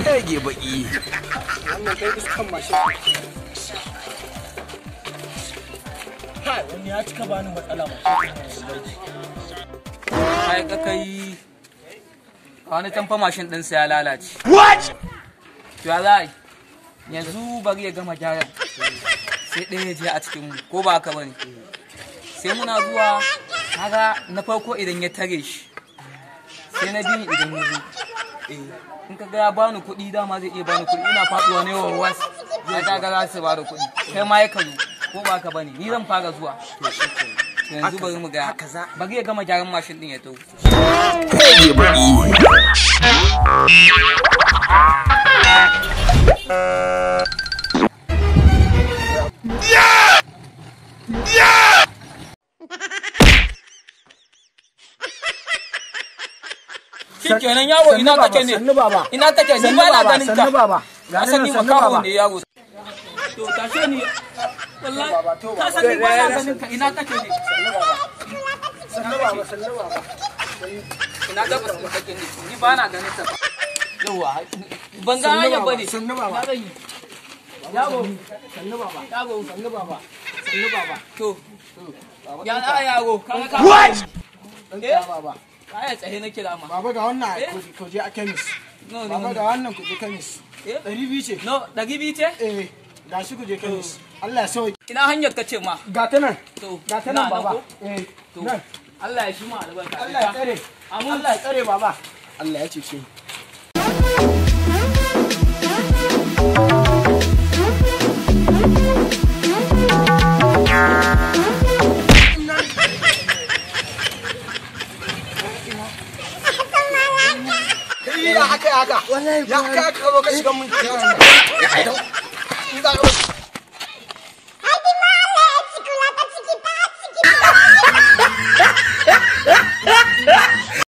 Kage baki. Wannan kai iskan mashin. Kai wani ya cika bani matsala mashin. Kai ka kai wani tamfa mashin din sa ya lalace. What? To ya za yanzu bari ya gama gyaran. Sai ɗaya ya je a cikin mu ko ba haka bane. Sai muna zuwa kaga na farko idan ya tare shi. Sai na biyu idan ya zo. In ka ga ya bani kuɗi dama zai iya bani kuɗi ina faɗuwa ne wa was. Zai kaga za su bada kuɗi. Kai ma ya kazo ko ba haka bane. Ni zan fara zuwa. Yanzu bari mu ga bari ya gama gyaran mashin din ya tawo. Kage baki. Shikenan yawo ina kake ne? Sannu baba. Ina kake ni ba na ganin ka. Sannu baba. Asali makaho ne yawo. To tashe ni. Wallahi ka san ni ba na ganin ka ina kake ne? Sannu baba, sannu baba. Ina ga ba kake ne? Ni ba na ganin ka. Yawa ban ga hanya bane. Sannu baba. Yawo. Sannu baba. Yawo. Sannu baba. Sannu baba. To. Ya na yawo. What? Baba. Kaya tsaye na kira ma. Baba ga wannan ku je a kemis. No, Baba ga wannan ku je kemis. 200 ce. No, 200 ce? Gashi ku je kemis. Allah ya sauke. Ina hanyar ka ce ma. Ga ta nan. To, Ga ta nan baba. To, Nan. Allah ya shi ma albarka. Allah ya tsare. Amin. Allah ya tsare baba. Allah ya cece ni. Ya haka. Ya haka ka zo ka shiga mun.